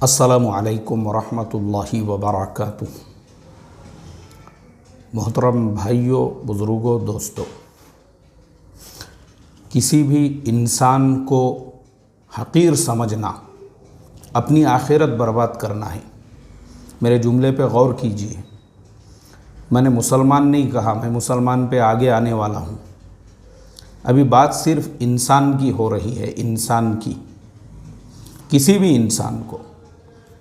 السلام علیکم ورحمۃ اللہ وبرکاتہ۔ محترم بھائیوں، بزرگوں، دوستوں، کسی بھی انسان کو حقیر سمجھنا اپنی آخرت برباد کرنا ہے۔ میرے جملے پہ غور کیجیے، میں نے مسلمان نہیں کہا، میں مسلمان پہ آگے آنے والا ہوں۔ ابھی بات صرف انسان کی ہو رہی ہے، انسان کی۔ کسی بھی انسان کو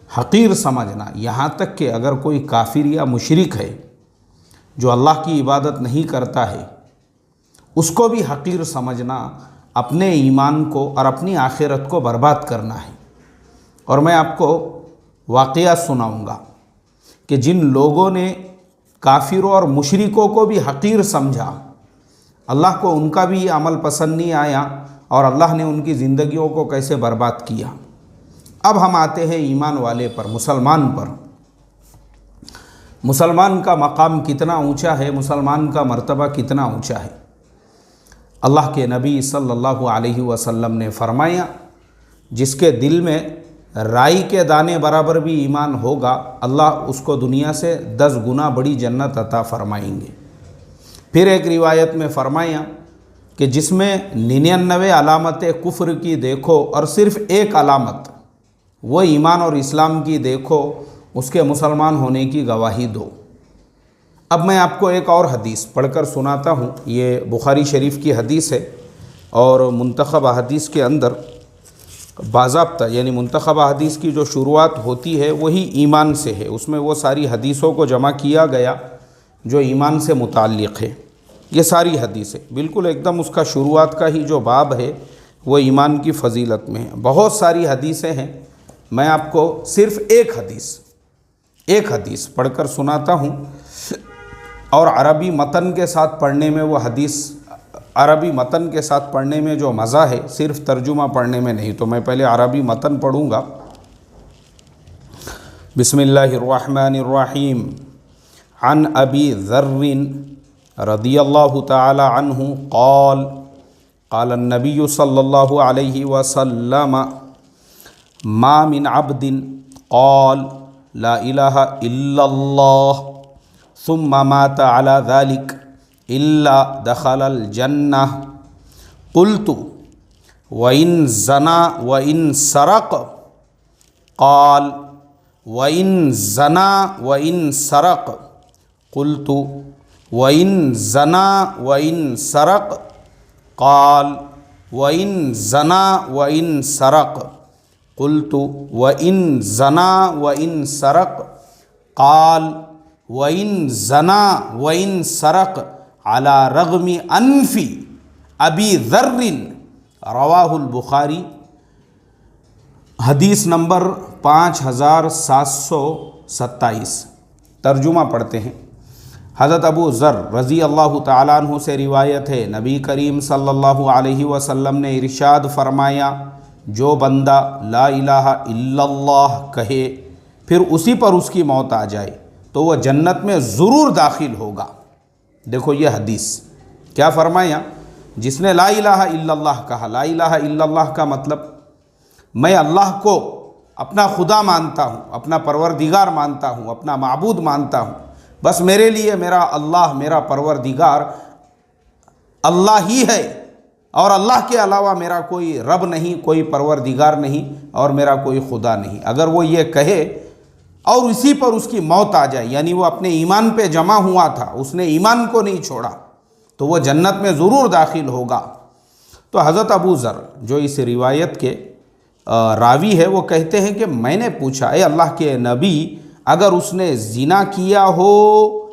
حقیر سمجھنا، یہاں تک کہ اگر کوئی کافر یا مشرک ہے جو اللہ کی عبادت نہیں کرتا ہے، اس کو بھی حقیر سمجھنا اپنے ایمان کو اور اپنی آخرت کو برباد کرنا ہے۔ اور میں آپ کو واقعہ سناؤں گا کہ جن لوگوں نے کافروں اور مشرکوں کو بھی حقیر سمجھا، اللہ کو ان کا بھی یہ عمل پسند نہیں آیا اور اللہ نے ان کی زندگیوں کو کیسے برباد کیا۔ اب ہم آتے ہیں ایمان والے پر، مسلمان پر۔ مسلمان کا مقام کتنا اونچا ہے، مسلمان کا مرتبہ کتنا اونچا ہے۔ اللہ کے نبی صلی اللہ علیہ وسلم نے فرمایا، جس کے دل میں رائی کے دانے برابر بھی ایمان ہوگا، اللہ اس کو دنیا سے 10 گنا بڑی جنت عطا فرمائیں گے۔ پھر ایک روایت میں فرمایا کہ جس میں 99 علامتیں کفر کی دیکھو اور صرف ایک علامت وہ ایمان اور اسلام کی دیکھو، اس کے مسلمان ہونے کی گواہی دو۔ اب میں آپ کو ایک اور حدیث پڑھ کر سناتا ہوں۔ یہ بخاری شریف کی حدیث ہے اور منتخب احادیث کے اندر باضابطہ، یعنی منتخب احادیث کی جو شروعات ہوتی ہے وہی ایمان سے ہے، اس میں وہ ساری حدیثوں کو جمع کیا گیا جو ایمان سے متعلق ہے۔ یہ ساری حدیثیں بالکل ایک دم اس کا شروعات کا ہی جو باب ہے وہ ایمان کی فضیلت میں ہے۔ بہت ساری حدیثیں ہیں، میں آپ کو صرف ایک حدیث پڑھ کر سناتا ہوں، اور عربی متن کے ساتھ پڑھنے میں وہ حدیث، عربی متن کے ساتھ پڑھنے میں جو مزہ ہے صرف ترجمہ پڑھنے میں نہیں۔ تو میں پہلے عربی متن پڑھوں گا۔ بسم اللہ الرحمن الرحیم۔ عن ابی ذر رضی اللہ تعالی عنہ قال قال النبی صلی اللہ علیہ وسلم ما من عبد قال لا الہ الا اللہ ثم مات على ذلك الا دخل الجنہ قلت وإن زنا وإن سرق قال وإن زنا وإن سرق قلت وإن زنا وإن سرق قال وإن زنا وإن سرق قلت وإن زنا وإن سرق قال وإن زنا وإن سرق على رغم أنف أبي ذر رواہ البخاری۔ حدیث نمبر 5727۔ ترجمہ پڑھتے ہیں۔ حضرت ابو ذر رضی اللہ تعالیٰ عنہ سے روایت ہے، نبی کریم صلی اللہ علیہ وسلم نے ارشاد فرمایا، جو بندہ لا الہ الا اللہ کہے پھر اسی پر اس کی موت آ جائے تو وہ جنت میں ضرور داخل ہوگا۔ دیکھو یہ حدیث کیا فرمایا، جس نے لا الہ الا اللہ کہا۔ لا الہ الا اللہ کا مطلب میں اللہ کو اپنا خدا مانتا ہوں، اپنا پروردگار مانتا ہوں، اپنا معبود مانتا ہوں، بس میرے لیے میرا اللہ، میرا پروردگار اللہ ہی ہے، اور اللہ کے علاوہ میرا کوئی رب نہیں، کوئی پروردگار نہیں، اور میرا کوئی خدا نہیں۔ اگر وہ یہ کہے اور اسی پر اس کی موت آ جائے، یعنی وہ اپنے ایمان پہ جمع ہوا تھا، اس نے ایمان کو نہیں چھوڑا، تو وہ جنت میں ضرور داخل ہوگا۔ تو حضرت ابو ذر جو اس روایت کے راوی ہے، وہ کہتے ہیں کہ میں نے پوچھا، اے اللہ کے نبی، اگر اس نے زنا کیا ہو،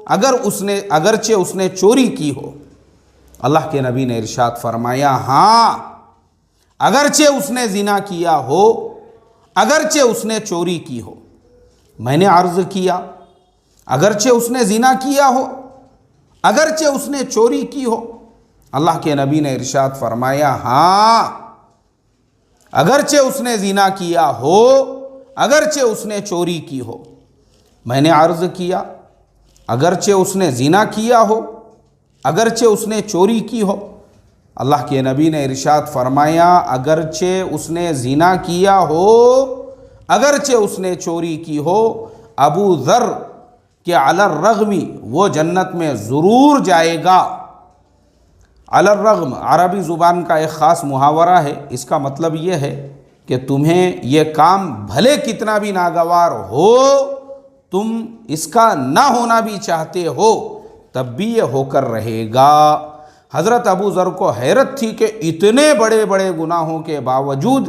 اگرچہ اس نے چوری کی ہو، اللہ کے نبی نے ارشاد فرمایا، ہاں اگرچہ اس نے زنا کیا ہو، اگرچہ اس نے چوری کی ہو۔ میں نے عرض کیا، اگرچہ اس نے زنا کیا ہو، اگرچہ اس نے چوری کی ہو؟ اللہ کے نبی نے ارشاد فرمایا، ہاں اگرچہ اس نے زنا کیا ہو، اگرچہ اس نے چوری کی ہو۔ میں نے عرض کیا، اگرچہ اس نے زنا کیا ہو، اگرچہ اس نے چوری کی ہو؟ اللہ کے نبی نے ارشاد فرمایا، اگرچہ اس نے زنا کیا ہو، اگرچہ اس نے چوری کی ہو، ابو ذر کہ علی الرغم وہ جنت میں ضرور جائے گا۔ علی الرغم عربی زبان کا ایک خاص محاورہ ہے، اس کا مطلب یہ ہے کہ تمہیں یہ کام بھلے کتنا بھی ناگوار ہو، تم اس کا نہ ہونا بھی چاہتے ہو، تب بھی یہ ہو کر رہے گا۔ حضرت ابو ذر کو حیرت تھی کہ اتنے بڑے بڑے گناہوں کے باوجود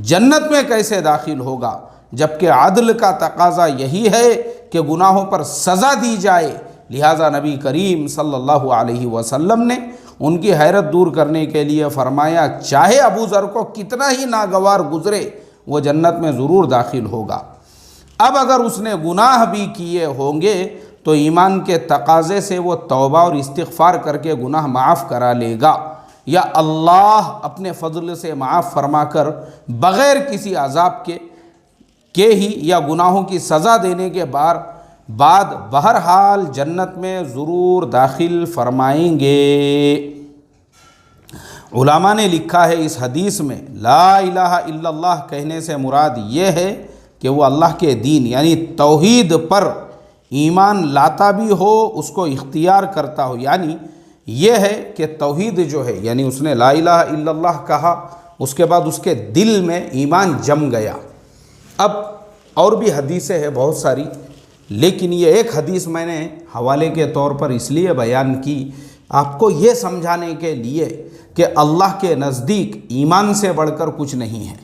جنت میں کیسے داخل ہوگا، جبکہ عدل کا تقاضا یہی ہے کہ گناہوں پر سزا دی جائے۔ لہٰذا نبی کریم صلی اللہ علیہ وسلم نے ان کی حیرت دور کرنے کے لیے فرمایا چاہے ابو ذر کو کتنا ہی ناگوار گزرے وہ جنت میں ضرور داخل ہوگا۔ اب اگر اس نے گناہ بھی کیے ہوں گے تو ایمان کے تقاضے سے وہ توبہ اور استغفار کر کے گناہ معاف کرا لے گا، یا اللہ اپنے فضل سے معاف فرما کر بغیر کسی عذاب کے ہی یا گناہوں کی سزا دینے کے بعد بہرحال جنت میں ضرور داخل فرمائیں گے۔ علماء نے لکھا ہے اس حدیث میں لا الہ الا اللہ کہنے سے مراد یہ ہے کہ وہ اللہ کے دین یعنی توحید پر ایمان لاتا بھی ہو، اس کو اختیار کرتا ہو، یعنی یہ ہے کہ توحید جو ہے یعنی اس نے لا الہ الا اللہ کہا، اس کے بعد اس کے دل میں ایمان جم گیا۔ اب اور بھی حدیثیں ہیں بہت ساری، لیکن یہ ایک حدیث میں نے حوالے کے طور پر اس لیے بیان کی آپ کو یہ سمجھانے کے لیے کہ اللہ کے نزدیک ایمان سے بڑھ کر کچھ نہیں ہے،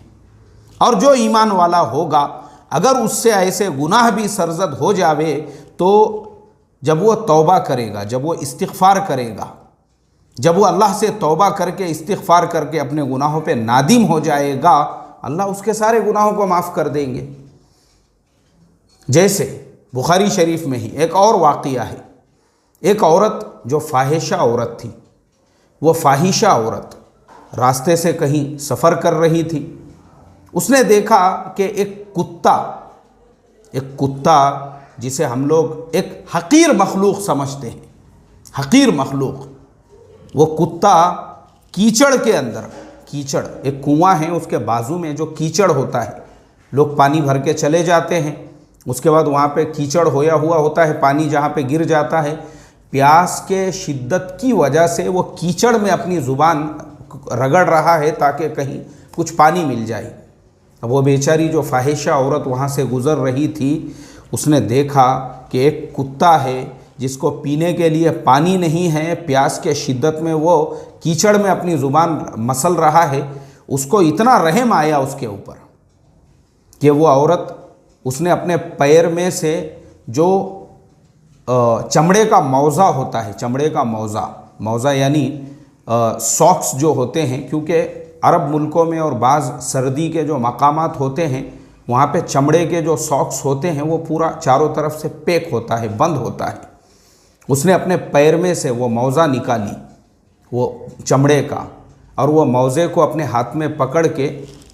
اور جو ایمان والا ہوگا اگر اس سے ایسے گناہ بھی سرزد ہو جاوے تو جب وہ توبہ کرے گا، جب وہ استغفار کرے گا، جب وہ اللہ سے توبہ کر کے استغفار کر کے اپنے گناہوں پہ نادم ہو جائے گا، اللہ اس کے سارے گناہوں کو معاف کر دیں گے۔ جیسے بخاری شریف میں ہی ایک اور واقعہ ہے، ایک عورت جو فاحشہ عورت تھی، وہ فاحشہ عورت راستے سے کہیں سفر کر رہی تھی، اس نے دیکھا کہ ایک کتا جسے ہم لوگ ایک حقیر مخلوق سمجھتے ہیں، حقیر مخلوق، وہ کتا کیچڑ کے اندر، کیچڑ ایک کنواں ہے اس کے بازو میں جو کیچڑ ہوتا ہے، لوگ پانی بھر کے چلے جاتے ہیں، اس کے بعد وہاں پہ کیچڑ ہویا ہوا ہوتا ہے، پانی جہاں پہ گر جاتا ہے، پیاس کے شدت کی وجہ سے وہ کیچڑ میں اپنی زبان رگڑ رہا ہے تاکہ کہیں کچھ پانی مل جائے۔ اب وہ بیچاری جو فاحشہ عورت وہاں سے گزر رہی تھی، اس نے دیکھا کہ ایک کتا ہے جس کو پینے کے لیے پانی نہیں ہے، پیاس کے شدت میں وہ کیچڑ میں اپنی زبان مسل رہا ہے، اس کو اتنا رحم آیا اس کے اوپر کہ وہ عورت اس نے اپنے پیر میں سے جو چمڑے کا موزہ ہوتا ہے، چمڑے کا موزہ یعنی ساکس جو ہوتے ہیں، کیونکہ عرب ملکوں میں اور بعض سردی کے جو مقامات ہوتے ہیں وہاں پہ چمڑے کے جو ساکس ہوتے ہیں وہ پورا چاروں طرف سے پیک ہوتا ہے، بند ہوتا ہے۔ اس نے اپنے پیر میں سے وہ موزہ نکالی، وہ چمڑے کا، اور وہ موزے کو اپنے ہاتھ میں پکڑ کے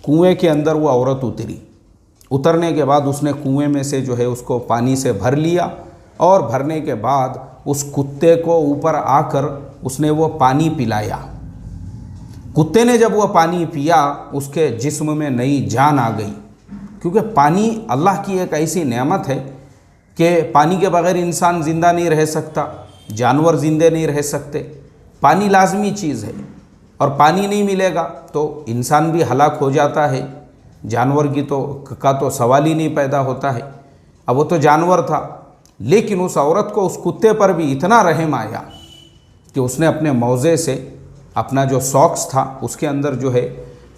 کنویں کے اندر وہ عورت اتری۔ اترنے کے بعد اس نے کنویں میں سے جو ہے اس کو پانی سے بھر لیا، اور بھرنے کے بعد اس کتے کو اوپر آ کر اس نے وہ پانی پلایا۔ کتے نے جب وہ پانی پیا اس کے جسم میں نئی جان آ گئی، کیونکہ پانی اللہ کی ایک ایسی نعمت ہے کہ پانی کے بغیر انسان زندہ نہیں رہ سکتا، جانور زندے نہیں رہ سکتے، پانی لازمی چیز ہے، اور پانی نہیں ملے گا تو انسان بھی ہلاک ہو جاتا ہے، جانور کا تو سوال ہی نہیں پیدا ہوتا ہے۔ اب وہ تو جانور تھا، لیکن اس عورت کو اس کتے پر بھی اتنا رحم آیا کہ اس نے اپنے موزے سے اپنا جو ساکس تھا اس کے اندر جو ہے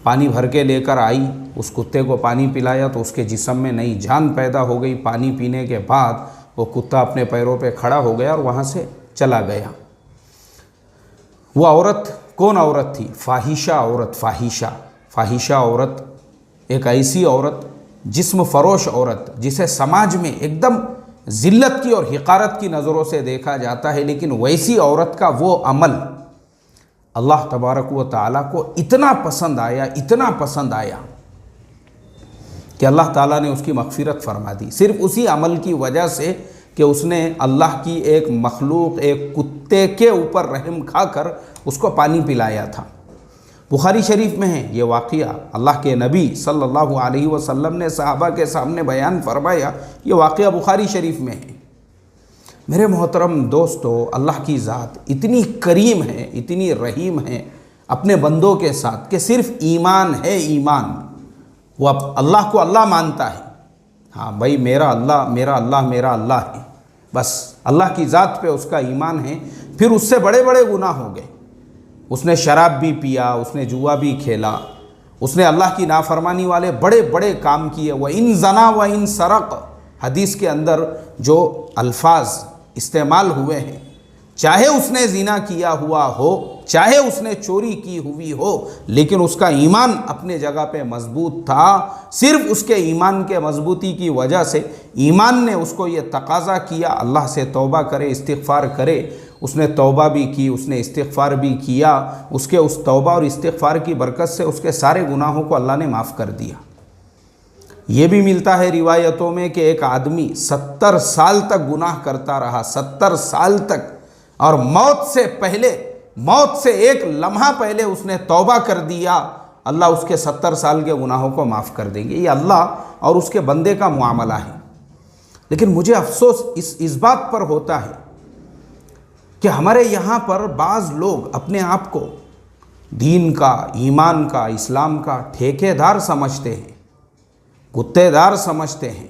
پانی بھر کے لے کر آئی، اس کتے کو پانی پلایا تو اس کے جسم میں نئی جان پیدا ہو گئی۔ پانی پینے کے بعد وہ کتا اپنے پیروں پہ کھڑا ہو گیا اور وہاں سے چلا گیا۔ وہ عورت کون عورت تھی؟ فاحشہ عورت۔ فاحشہ عورت ایک ایسی عورت، جسم فروش عورت، جسے سماج میں ایک دم ذلت کی اور حقارت کی نظروں سے دیکھا جاتا ہے، لیکن ویسی عورت کا وہ عمل اللہ تبارک و تعالیٰ کو اتنا پسند آیا کہ اللہ تعالیٰ نے اس کی مغفرت فرما دی، صرف اسی عمل کی وجہ سے کہ اس نے اللہ کی ایک مخلوق، ایک کتے کے اوپر رحم کھا کر اس کو پانی پلایا تھا۔ بخاری شریف میں ہے یہ واقعہ، اللہ کے نبی صلی اللہ علیہ وسلم نے صحابہ کے سامنے بیان فرمایا، یہ واقعہ بخاری شریف میں ہے۔ میرے محترم دوستو، اللہ کی ذات اتنی کریم ہے، اتنی رحیم ہے اپنے بندوں کے ساتھ کہ صرف ایمان ہے، ایمان وہ اللہ کو اللہ مانتا ہے، ہاں بھائی میرا اللہ میرا اللہ میرا اللہ ہے، بس اللہ کی ذات پہ اس کا ایمان ہے۔ پھر اس سے بڑے بڑے گناہ ہو گئے، اس نے شراب بھی پیا، اس نے جوا بھی کھیلا، اس نے اللہ کی نافرمانی والے بڑے بڑے کام کیے۔ وَإِن زَنَا وَإِن سَرَقَ، حدیث کے اندر جو الفاظ استعمال ہوئے ہیں، چاہے اس نے زنا کیا ہوا ہو، چاہے اس نے چوری کی ہوئی ہو، لیکن اس کا ایمان اپنے جگہ پہ مضبوط تھا۔ صرف اس کے ایمان کے مضبوطی کی وجہ سے ایمان نے اس کو یہ تقاضا کیا اللہ سے توبہ کرے، استغفار کرے۔ اس نے توبہ بھی کی، اس نے استغفار بھی کیا، اس کے اس توبہ اور استغفار کی برکت سے اس کے سارے گناہوں کو اللہ نے معاف کر دیا۔ یہ بھی ملتا ہے روایتوں میں کہ ایک آدمی 70 سال تک گناہ کرتا رہا، 70 سال تک، اور موت سے پہلے، موت سے ایک لمحہ پہلے اس نے توبہ کر دیا، اللہ اس کے 70 سال کے گناہوں کو معاف کر دیں گے۔ یہ اللہ اور اس کے بندے کا معاملہ ہے۔ لیکن مجھے افسوس اس بات پر ہوتا ہے کہ ہمارے یہاں پر بعض لوگ اپنے آپ کو دین کا، ایمان کا، اسلام کا ٹھیکے دار سمجھتے ہیں، گتے دار سمجھتے ہیں۔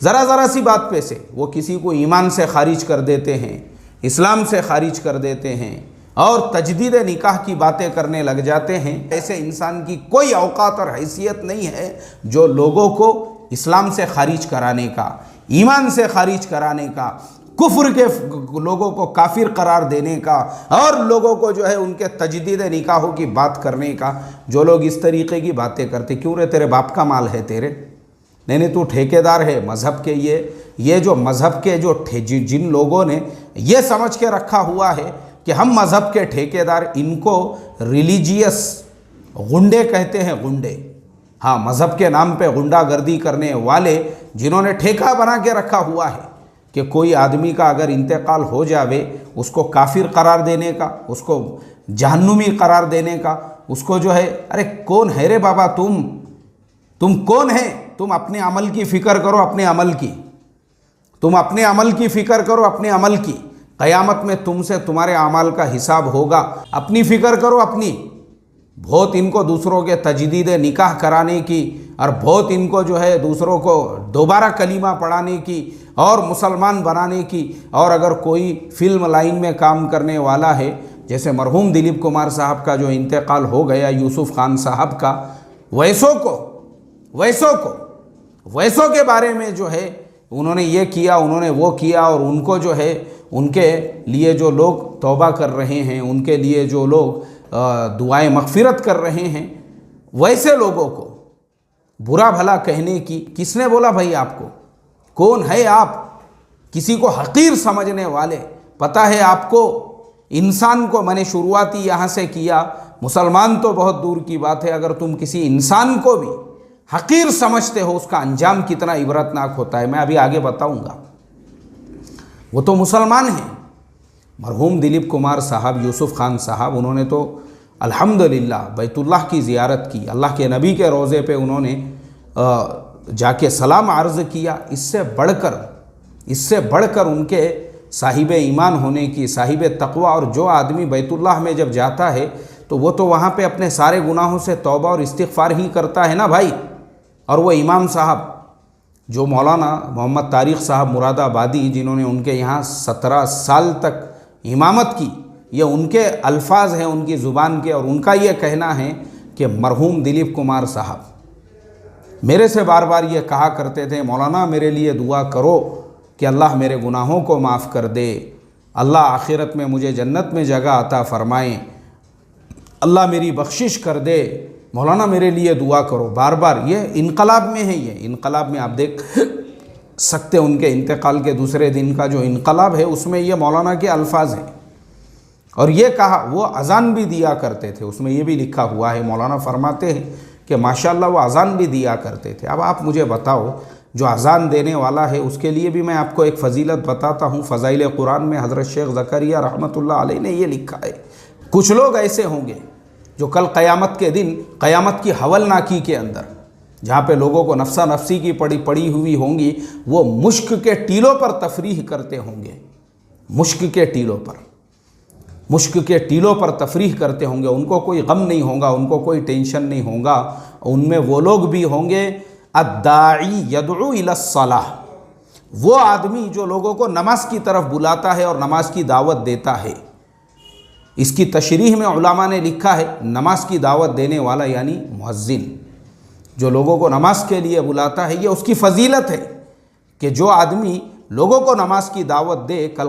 ذرا سی بات پہ سے وہ کسی کو ایمان سے خارج کر دیتے ہیں، اسلام سے خارج کر دیتے ہیں، اور تجدید نکاح کی باتیں کرنے لگ جاتے ہیں۔ ایسے انسان کی کوئی اوقات اور حیثیت نہیں ہے جو لوگوں کو اسلام سے خارج کرانے کا، ایمان سے خارج کرانے کا، کفر کے لوگوں کو کافر قرار دینے کا، اور لوگوں کو جو ہے ان کے تجدید نکاحوں کی بات کرنے کا۔ جو لوگ اس طریقے کی باتیں کرتے، کیوں رے تیرے باپ کا مال ہے تیرے؟ نہیں تو ٹھیکیدار ہے مذہب کے۔ یہ جو مذہب کے جن لوگوں نے یہ سمجھ کے رکھا ہوا ہے کہ ہم مذہب کے ٹھیکیدار، ان کو ریلیجیس غنڈے کہتے ہیں، غنڈے۔ ہاں، مذہب کے نام پہ غنڈہ گردی کرنے والے، جنہوں نے ٹھیکہ بنا کے رکھا ہوا ہے کہ کوئی آدمی کا اگر انتقال ہو جاوے اس کو کافر قرار دینے کا، اس کو جہنمی قرار دینے کا، اس کو جو ہے، ارے کون ہے رے بابا تم کون ہے؟ تم اپنے عمل کی فکر کرو، اپنے عمل کی، تم اپنے عمل کی فکر کرو، اپنے عمل کی۔ قیامت میں تم سے تمہارے اعمال کا حساب ہوگا، اپنی فکر کرو اپنی۔ بہت ان کو دوسروں کے تجدید نکاح کرانے کی، اور بہت ان کو جو ہے دوسروں کو دوبارہ کلمہ پڑھانے کی اور مسلمان بنانے کی۔ اور اگر کوئی فلم لائن میں کام کرنے والا ہے، جیسے مرحوم دلیپ کمار صاحب کا جو انتقال ہو گیا، یوسف خان صاحب کا، ویسوں کے بارے میں جو ہے انہوں نے یہ کیا، انہوں نے وہ کیا، اور ان کو جو ہے ان کے لیے جو لوگ توبہ کر رہے ہیں، ان کے لیے جو لوگ دعائیں مغفرت کر رہے ہیں، ویسے لوگوں کو برا بھلا کہنے کی کس نے بولا بھائی آپ کو؟ کون ہے آپ؟ کسی کو حقیر سمجھنے والے۔ پتہ ہے آپ کو، انسان کو میں نے شروعاتی یہاں سے کیا، مسلمان تو بہت دور کی بات ہے، اگر تم کسی انسان کو بھی حقیر سمجھتے ہو، اس کا انجام کتنا عبرتناک ہوتا ہے، میں ابھی آگے بتاؤں گا۔ وہ تو مسلمان ہیں۔ مرحوم دلیپ کمار صاحب، یوسف خان صاحب، انہوں نے تو الحمدللہ بیت اللہ کی زیارت کی، اللہ کے نبی کے روضے پہ انہوں نے جا کے سلام عرض کیا۔ اس سے بڑھ کر ان کے صاحب ایمان ہونے کی، صاحب تقوی، اور جو آدمی بیت اللہ میں جب جاتا ہے تو وہ تو وہاں پہ اپنے سارے گناہوں سے توبہ اور استغفار ہی کرتا ہے نا بھائی۔ اور وہ امام صاحب جو مولانا محمد طارق صاحب مراد آبادی، جنہوں نے ان کے یہاں 17 سال تک امامت کی، یہ ان کے الفاظ ہیں، ان کی زبان کے، اور ان کا یہ کہنا ہے کہ مرحوم دلیپ کمار صاحب میرے سے بار بار یہ کہا کرتے تھے، مولانا میرے لیے دعا کرو کہ اللہ میرے گناہوں کو معاف کر دے، اللہ آخرت میں مجھے جنت میں جگہ عطا فرمائیں، اللہ میری بخشش کر دے، مولانا میرے لیے دعا کرو، بار بار۔ یہ انقلاب میں ہے، یہ انقلاب میں آپ دیکھ سکتے، ان کے انتقال کے دوسرے دن کا جو انقلاب ہے اس میں یہ مولانا کے الفاظ ہیں۔ اور یہ کہا، وہ اذان بھی دیا کرتے تھے، اس میں یہ بھی لکھا ہوا ہے، مولانا فرماتے ہیں کہ ماشاءاللہ وہ اذان بھی دیا کرتے تھے۔ اب آپ مجھے بتاؤ، جو اذان دینے والا ہے اس کے لیے بھی میں آپ کو ایک فضیلت بتاتا ہوں۔ فضائل قرآن میں حضرت شیخ زکریا رحمۃ اللہ علیہ نے یہ لکھا ہے، کچھ لوگ ایسے ہوں گے جو کل قیامت کے دن قیامت کی ہولناکی کے اندر جہاں پہ لوگوں کو نفسا نفسی کی پڑی ہوئی ہوں گی، وہ مشک کے ٹیلوں پر تفریح کرتے ہوں گے، مشک کے ٹیلوں پر تفریح کرتے ہوں گے، ان کو کوئی غم نہیں ہوگا، ان کو کوئی ٹینشن نہیں ہوگا۔ ان میں وہ لوگ بھی ہوں گے الداعی یدعو الی الصلاۃ، وہ آدمی جو لوگوں کو نماز کی طرف بلاتا ہے اور نماز کی دعوت دیتا ہے۔ اس کی تشریح میں علماء نے لکھا ہے نماز کی دعوت دینے والا یعنی مؤذن، جو لوگوں کو نماز کے لیے بلاتا ہے، یہ اس کی فضیلت ہے کہ جو آدمی لوگوں کو نماز کی دعوت دے، کل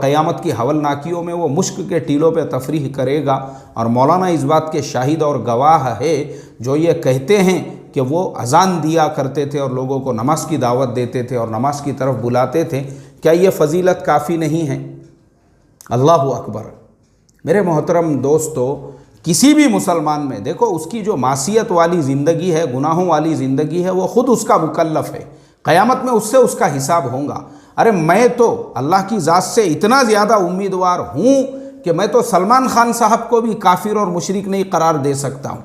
قیامت کی ہولناکیوں میں وہ مشک کے ٹیلوں پہ تفریح کرے گا۔ اور مولانا اس بات کے شاہد اور گواہ ہے جو یہ کہتے ہیں کہ وہ اذان دیا کرتے تھے اور لوگوں کو نماز کی دعوت دیتے تھے اور نماز کی طرف بلاتے تھے۔ کیا یہ فضیلت کافی نہیں ہے؟ اللہ اکبر۔ میرے محترم دوستو، کسی بھی مسلمان میں دیکھو اس کی جو معصیت والی زندگی ہے، گناہوں والی زندگی ہے، وہ خود اس کا مکلف ہے، قیامت میں اس سے اس کا حساب ہوگا۔ ارے میں تو اللہ کی ذات سے اتنا زیادہ امیدوار ہوں کہ میں تو سلمان خان صاحب کو بھی کافر اور مشرک نہیں قرار دے سکتا ہوں،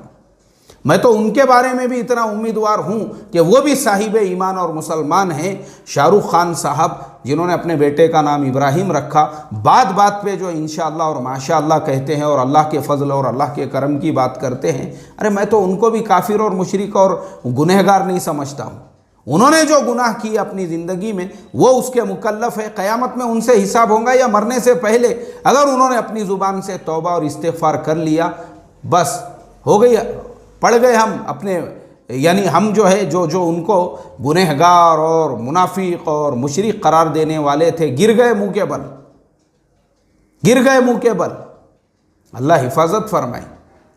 میں تو ان کے بارے میں بھی اتنا امیدوار ہوں کہ وہ بھی صاحب ایمان اور مسلمان ہیں۔ شاہ رخ خان صاحب جنہوں نے اپنے بیٹے کا نام ابراہیم رکھا، بات پہ جو انشاءاللہ اور ماشاءاللہ کہتے ہیں اور اللہ کے فضل اور اللہ کے کرم کی بات کرتے ہیں، ارے میں تو ان کو بھی کافر اور مشرک اور گنہگار نہیں سمجھتا ہوں۔ انہوں نے جو گناہ کیے اپنی زندگی میں وہ اس کے مکلف ہے، قیامت میں ان سے حساب ہوگا، یا مرنے سے پہلے اگر انہوں نے اپنی زبان سے توبہ اور استغفار کر لیا، بس ہو گئی، پڑ گئے ہم اپنے، یعنی ہم جو ہے جو ان کو گنہگار اور منافق اور مشرک قرار دینے والے تھے، گر گئے منہ کے بل۔ اللہ حفاظت فرمائے۔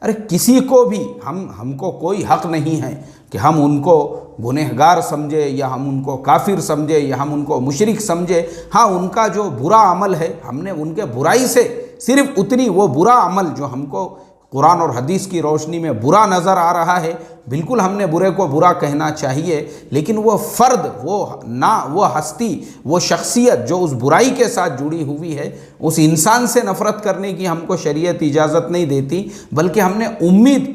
ارے کسی کو بھی ہم کو کوئی حق نہیں ہے کہ ہم ان کو گنہگار سمجھے یا ہم ان کو کافر سمجھے یا ہم ان کو مشرک سمجھے۔ ہاں ان کا جو برا عمل ہے، ہم نے ان کے برائی سے صرف اتنی، وہ برا عمل جو ہم کو قرآن اور حدیث کی روشنی میں برا نظر آ رہا ہے، بالکل ہم نے برے کو برا کہنا چاہیے، لیکن وہ فرد، وہ ہستی، وہ شخصیت جو اس برائی کے ساتھ جڑی ہوئی ہے، اس انسان سے نفرت کرنے کی ہم کو شریعت اجازت نہیں دیتی، بلکہ ہم نے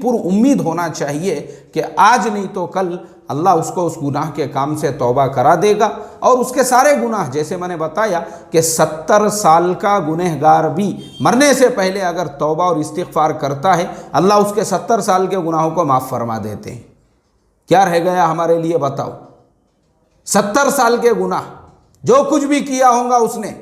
پر امید ہونا چاہیے کہ آج نہیں تو کل اللہ اس کو اس گناہ کے کام سے توبہ کرا دے گا، اور اس کے سارے گناہ، جیسے میں نے بتایا کہ 70 سال کا گنہگار بھی مرنے سے پہلے اگر توبہ اور استغفار کرتا ہے، اللہ اس کے 70 سال کے گناہوں کو معاف فرما دیتے ہیں۔ کیا رہ گیا ہمارے لیے بتاؤ؟ 70 سال کے گناہ، جو کچھ بھی کیا ہوگا اس نے،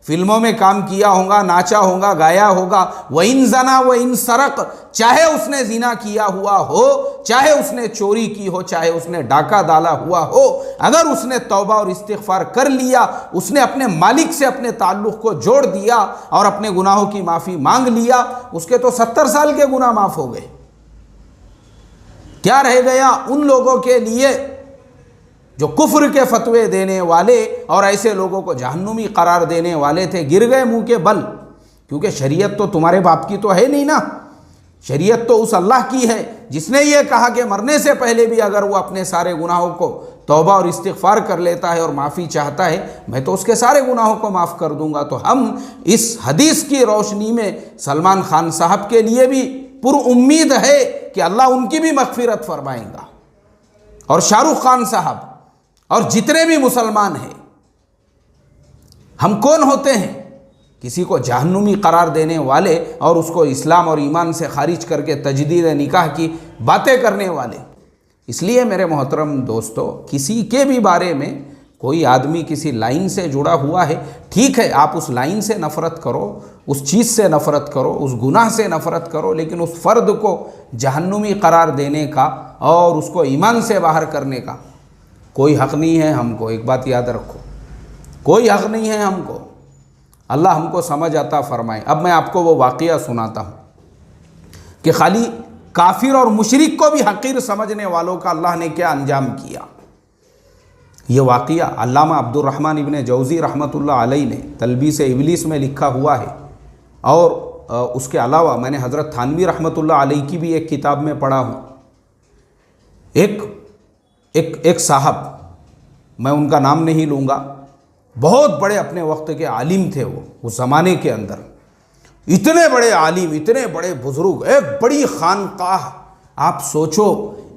فلموں میں کام کیا ہوگا، ناچا ہوگا، گایا ہوگا، وَإِن زَنَا وَإِن سَرَقَ، چاہے اس نے زنا کیا ہوا ہو، چاہے اس نے چوری کی ہو، چاہے اس نے ڈاکہ ڈالا ہوا ہو، اگر اس نے توبہ اور استغفار کر لیا، اس نے اپنے مالک سے اپنے تعلق کو جوڑ دیا اور اپنے گناہوں کی معافی مانگ لیا، اس کے تو 70 سال کے گناہ معاف ہو گئے۔ کیا رہ گیا ان لوگوں کے لیے جو کفر کے فتوے دینے والے اور ایسے لوگوں کو جہنمی قرار دینے والے تھے؟ گر گئے منہ کے بل، کیونکہ شریعت تو تمہارے باپ کی تو ہے نہیں نا، شریعت تو اس اللہ کی ہے جس نے یہ کہا کہ مرنے سے پہلے بھی اگر وہ اپنے سارے گناہوں کو توبہ اور استغفار کر لیتا ہے اور معافی چاہتا ہے، میں تو اس کے سارے گناہوں کو معاف کر دوں گا۔ تو ہم اس حدیث کی روشنی میں سلمان خان صاحب کے لیے بھی پر امید ہے کہ اللہ ان کی بھی مغفرت فرمائے گا، اور شاہ رخ خان صاحب اور جتنے بھی مسلمان ہیں۔ ہم کون ہوتے ہیں؟ کسی کو جہنمی قرار دینے والے اور اس کو اسلام اور ایمان سے خارج کر کے تجدید نکاح کی باتیں کرنے والے۔ اس لیے میرے محترم دوستو، کسی کے بھی بارے میں کوئی آدمی کسی لائن سے جڑا ہوا ہے، ٹھیک ہے، آپ اس لائن سے نفرت کرو، اس چیز سے نفرت کرو، اس گناہ سے نفرت کرو، لیکن اس فرد کو جہنمی قرار دینے کا اور اس کو ایمان سے باہر کرنے کا کوئی حق نہیں ہے ہم کو۔ ایک بات یاد رکھو، کوئی حق نہیں ہے ہم کو۔ اللہ ہم کو سمجھ عطا فرمائے۔ اب میں آپ کو وہ واقعہ سناتا ہوں کہ خالی کافر اور مشرک کو بھی حقیر سمجھنے والوں کا اللہ نے کیا انجام کیا۔ یہ واقعہ علامہ عبد الرحمن ابن جوزی رحمۃ اللہ علیہ نے تلبیس ابلیس میں لکھا ہوا ہے، اور اس کے علاوہ میں نے حضرت تھانوی رحمۃ اللہ علیہ کی بھی ایک کتاب میں پڑھا ہوں۔ ایک صاحب، میں ان کا نام نہیں لوں گا، بہت بڑے اپنے وقت کے عالم تھے وہ اس زمانے کے اندر۔ اتنے بڑے عالم، اتنے بڑے بزرگ، ایک بڑی خانقاہ. آپ سوچو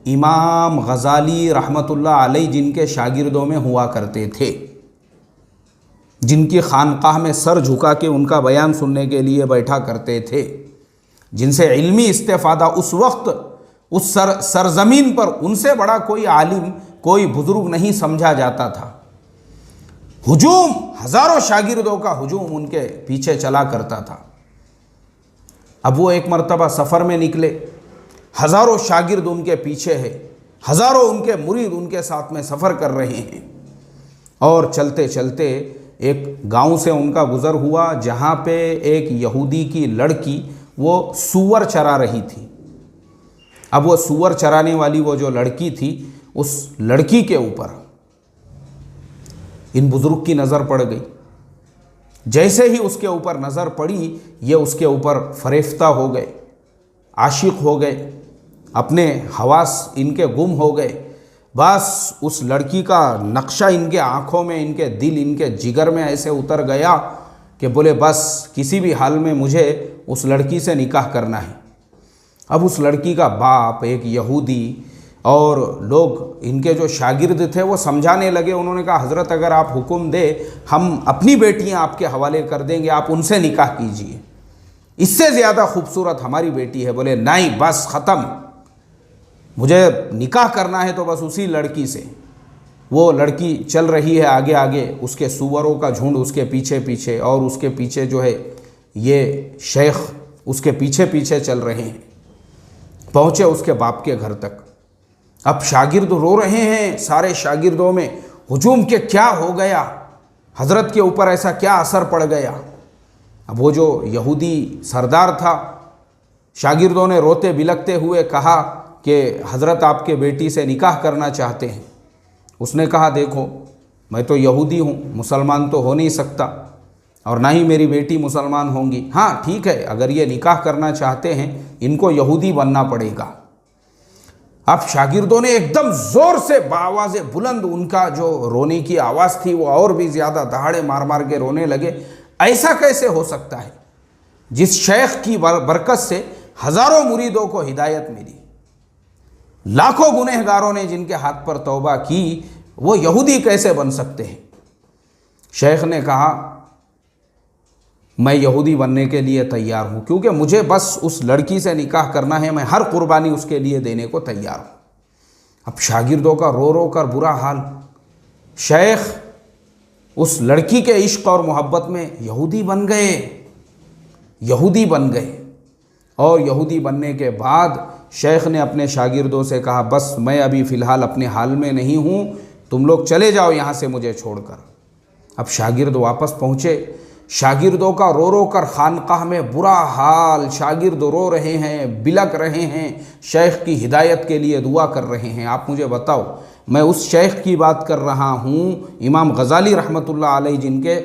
امام غزالی رحمۃ اللہ علیہ جن کے شاگردوں میں ہوا کرتے تھے، جن کی خانقاہ میں سر جھکا کے ان کا بیان سننے کے لیے بیٹھا کرتے تھے، جن سے علمی استفادہ اس وقت اس سرزمین پر ان سے بڑا کوئی عالم، کوئی بزرگ نہیں سمجھا جاتا تھا. ہجوم، ہزاروں شاگردوں کا ہجوم ان کے پیچھے چلا کرتا تھا. اب وہ ایک مرتبہ سفر میں نکلے، ہزاروں شاگرد ان کے پیچھے ہے، ہزاروں ان کے مرید ان کے ساتھ میں سفر کر رہے ہیں، اور چلتے چلتے ایک گاؤں سے ان کا گزر ہوا جہاں پہ ایک یہودی کی لڑکی وہ سور چرا رہی تھی. اب وہ سور چرانے والی وہ جو لڑکی تھی، اس لڑکی کے اوپر ان بزرگ کی نظر پڑ گئی. جیسے ہی اس کے اوپر نظر پڑی، یہ اس کے اوپر فریفتہ ہو گئے، عاشق ہو گئے، اپنے حواس ان کے گم ہو گئے. بس اس لڑکی کا نقشہ ان کے آنکھوں میں، ان کے دل، ان کے جگر میں ایسے اتر گیا کہ بولے بس کسی بھی حال میں مجھے اس لڑکی سے نکاح کرنا ہے. اب اس لڑکی کا باپ ایک یہودی اور لوگ ان کے جو شاگرد تھے وہ سمجھانے لگے. انہوں نے کہا حضرت اگر آپ حکم دے ہم اپنی بیٹیاں آپ کے حوالے کر دیں گے، آپ ان سے نکاح کیجئے، اس سے زیادہ خوبصورت ہماری بیٹی ہے. بولے نہیں، بس ختم، مجھے نکاح کرنا ہے تو بس اسی لڑکی سے. وہ لڑکی چل رہی ہے آگے آگے، اس کے سوروں کا جھنڈ اس کے پیچھے پیچھے، اور اس کے پیچھے جو ہے یہ شیخ اس کے پیچھے پیچھے چل رہے ہیں. پہنچے اس کے باپ کے گھر تک. اب شاگرد رو رہے ہیں، سارے شاگردوں میں ہجوم کہ کیا ہو گیا، حضرت کے اوپر ایسا کیا اثر پڑ گیا. اب وہ جو یہودی سردار تھا، شاگردوں نے روتے بلکتے ہوئے کہا کہ حضرت آپ کے بیٹی سے نکاح کرنا چاہتے ہیں. اس نے کہا دیکھو میں تو یہودی ہوں، مسلمان تو ہو نہیں سکتا، اور نہ ہی میری بیٹی مسلمان ہوں گی. ہاں ٹھیک ہے، اگر یہ نکاح کرنا چاہتے ہیں ان کو یہودی بننا پڑے گا. اب شاگردوں نے ایک دم زور سے بآواز بلند، ان کا جو رونے کی آواز تھی وہ اور بھی زیادہ دہاڑے مار مار کے رونے لگے. ایسا کیسے ہو سکتا ہے جس شیخ کی برکت سے ہزاروں مریدوں کو ہدایت ملی، لاکھوں گنہگاروں نے جن کے ہاتھ پر توبہ کی، وہ یہودی کیسے بن سکتے ہیں؟ شیخ نے کہا میں یہودی بننے کے لیے تیار ہوں، کیونکہ مجھے بس اس لڑکی سے نکاح کرنا ہے، میں ہر قربانی اس کے لیے دینے کو تیار ہوں. اب شاگردوں کا رو رو کر برا حال. شیخ اس لڑکی کے عشق اور محبت میں یہودی بن گئے، یہودی بن گئے. اور یہودی بننے کے بعد شیخ نے اپنے شاگردوں سے کہا بس میں ابھی فی الحال اپنے حال میں نہیں ہوں، تم لوگ چلے جاؤ یہاں سے مجھے چھوڑ کر. اب شاگرد واپس پہنچے، شاگردوں کا رو رو کر خانقاہ میں برا حال. شاگرد رو رہے ہیں، بلک رہے ہیں، شیخ کی ہدایت کے لیے دعا کر رہے ہیں. آپ مجھے بتاؤ، میں اس شیخ کی بات کر رہا ہوں امام غزالی رحمۃ اللہ علیہ جن کے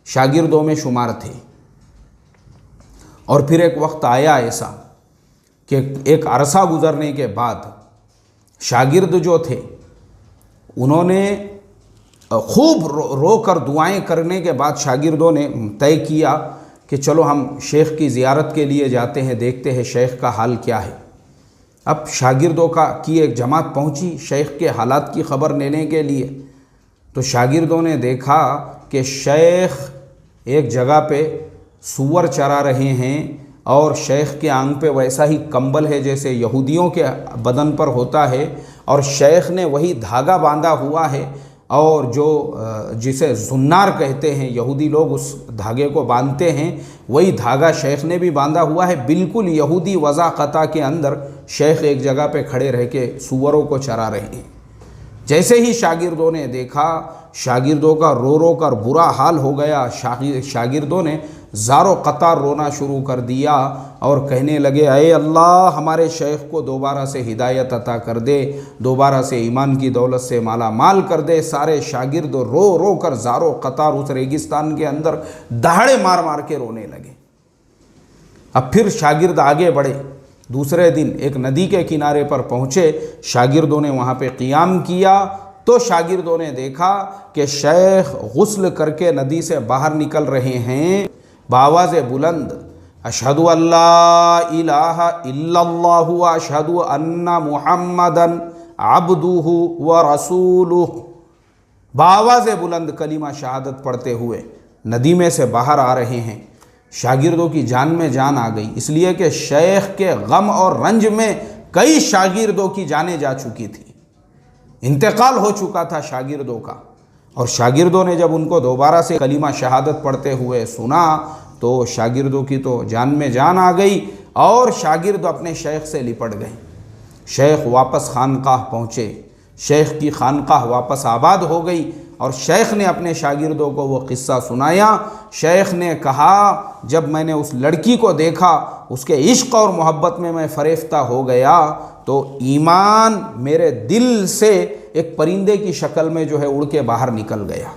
شاگردوں میں شمار تھے. اور پھر ایک وقت آیا ایسا کہ ایک عرصہ گزرنے کے بعد شاگرد جو تھے انہوں نے خوب رو کر دعائیں کرنے کے بعد شاگردوں نے طے کیا کہ چلو ہم شیخ کی زیارت کے لیے جاتے ہیں، دیکھتے ہیں شیخ کا حال کیا ہے. اب شاگردوں کی ایک جماعت پہنچی شیخ کے حالات کی خبر لینے کے لیے. تو شاگردوں نے دیکھا کہ شیخ ایک جگہ پہ سور چرا رہے ہیں، اور شیخ کے آنگ پہ ویسا ہی کمبل ہے جیسے یہودیوں کے بدن پر ہوتا ہے، اور شیخ نے وہی دھاگا باندھا ہوا ہے، اور جو جسے زنار کہتے ہیں یہودی لوگ اس دھاگے کو باندھتے ہیں، وہی دھاگا شیخ نے بھی باندھا ہوا ہے. بالکل یہودی وضاقتہ کے اندر شیخ ایک جگہ پہ کھڑے رہ کے سوروں کو چرا رہے ہیں. جیسے ہی شاگردوں نے دیکھا، شاگردوں کا رو رو کر برا حال ہو گیا. شاگردوں نے زاروں قطار رونا شروع کر دیا اور کہنے لگے اے اللہ ہمارے شیخ کو دوبارہ سے ہدایت عطا کر دے، دوبارہ سے ایمان کی دولت سے مالا مال کر دے. سارے شاگرد رو رو کر زاروں قطار اس ریگستان کے اندر دہاڑے مار مار کے رونے لگے. اب پھر شاگرد آگے بڑھے. دوسرے دن ایک ندی کے کنارے پر پہنچے، شاگردوں نے وہاں پہ قیام کیا. تو شاگردوں نے دیکھا کہ شیخ غسل کر کے ندی سے باہر نکل رہے ہیں. بآواز بلند اشہدو اللہ الہ الا اللہ و اشہدو ان محمدن عبدہ و رسولہ، بآواز بلند کلمہ شہادت پڑھتے ہوئے ندی میں سے باہر آ رہے ہیں۔ شاگردوں کی جان میں جان آ گئی، اس لیے کہ شیخ کے غم اور رنج میں کئی شاگردوں کی جانیں جا چکی تھی، انتقال ہو چکا تھا شاگردوں کا، اور شاگردوں نے جب ان کو دوبارہ سے کلمہ شہادت پڑھتے ہوئے سنا تو شاگردوں کی تو جان میں جان آ گئی، اور شاگرد اپنے شیخ سے لپٹ گئے۔ شیخ واپس خانقاہ پہنچے، شیخ کی خانقاہ واپس آباد ہو گئی، اور شیخ نے اپنے شاگردوں کو وہ قصہ سنایا۔ شیخ نے کہا جب میں نے اس لڑکی کو دیکھا، اس کے عشق اور محبت میں فریفتہ ہو گیا، تو ایمان میرے دل سے ایک پرندے کی شکل میں جو ہے اڑ کے باہر نکل گیا،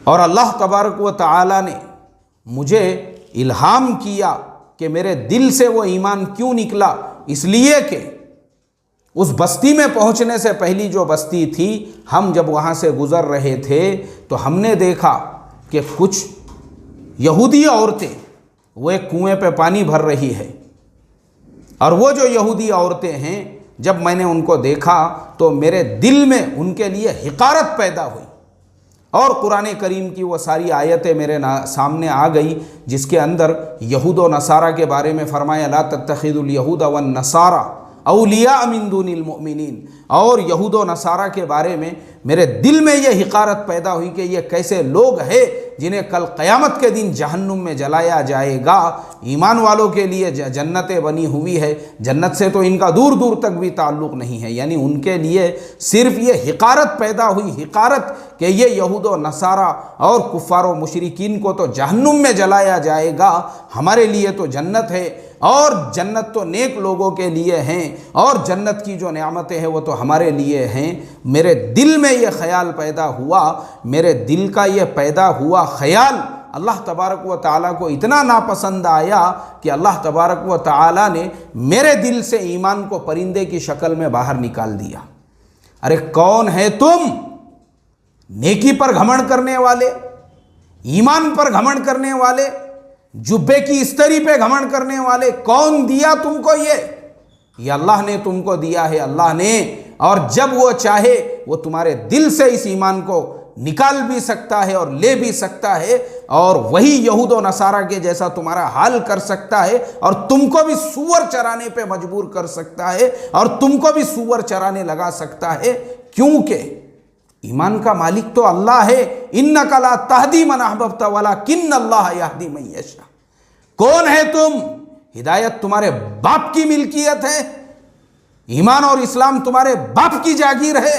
اور اللہ تبارک و تعالی نے مجھے الہام کیا کہ میرے دل سے وہ ایمان کیوں نکلا، اس لیے کہ اس بستی میں پہنچنے سے پہلی جو بستی تھی، ہم جب وہاں سے گزر رہے تھے تو ہم نے دیکھا کہ کچھ یہودی عورتیں وہ ایک کنویں پہ پانی بھر رہی ہے، اور وہ جو یہودی عورتیں ہیں جب میں نے ان کو دیکھا تو میرے دل میں ان کے لیے حقارت پیدا ہوئی، اور قرآن کریم کی وہ ساری آیتیں میرے سامنے آ گئی جس کے اندر یہود و نصارہ کے بارے میں فرمایا لا تتخذوا اليہود والنصارى اولیاء من دون المؤمنین، اور یہود و نصارہ کے بارے میں میرے دل میں یہ حقارت پیدا ہوئی کہ یہ کیسے لوگ ہیں جنہیں کل قیامت کے دن جہنم میں جلایا جائے گا۔ ایمان والوں کے لیے جنتیں بنی ہوئی ہے، جنت سے تو ان کا دور دور تک بھی تعلق نہیں ہے، یعنی ان کے لیے صرف یہ حقارت پیدا ہوئی، حقارت کہ یہ یہود و نصارہ اور کفار و مشرکین کو تو جہنم میں جلایا جائے گا، ہمارے لیے تو جنت ہے، اور جنت تو نیک لوگوں کے لیے ہیں، اور جنت کی جو نعمتیں ہیں وہ تو ہمارے لیے ہیں۔ میرے دل میں یہ خیال پیدا ہوا، میرے دل کا یہ پیدا ہوا خیال اللہ تبارک و تعالیٰ کو اتنا ناپسند آیا کہ اللہ تبارک و تعالیٰ نے میرے دل سے ایمان کو پرندے کی شکل میں باہر نکال دیا۔ ارے کون ہے تم؟ نیکی پر گھمنڈ کرنے والے، ایمان پر گھمنڈ کرنے والے، جبے کی استری پہ گھمنڈ کرنے والے، کون دیا تم کو یہ اللہ نے تم کو دیا ہے، اللہ نے، اور جب وہ چاہے وہ تمہارے دل سے اس ایمان کو نکال بھی سکتا ہے اور لے بھی سکتا ہے، اور وہی یہود و نصارہ کے جیسا تمہارا حال کر سکتا ہے، اور تم کو بھی سور چرانے پہ مجبور کر سکتا ہے، اور تم کو بھی سور چرانے لگا سکتا ہے، کیونکہ ایمان کا مالک تو اللہ ہے۔ اِنَّكَ لَا تَهْدِي مَنْ أَحْبَبْتَ وَلَكِنَّ اللَّهَ يَهْدِي مَن يَشَاءُ۔ کون ہے تم؟ ہدایت تمہارے باپ کی ملکیت ہے، ایمان اور اسلام تمہارے باپ کی جاگیر ہے،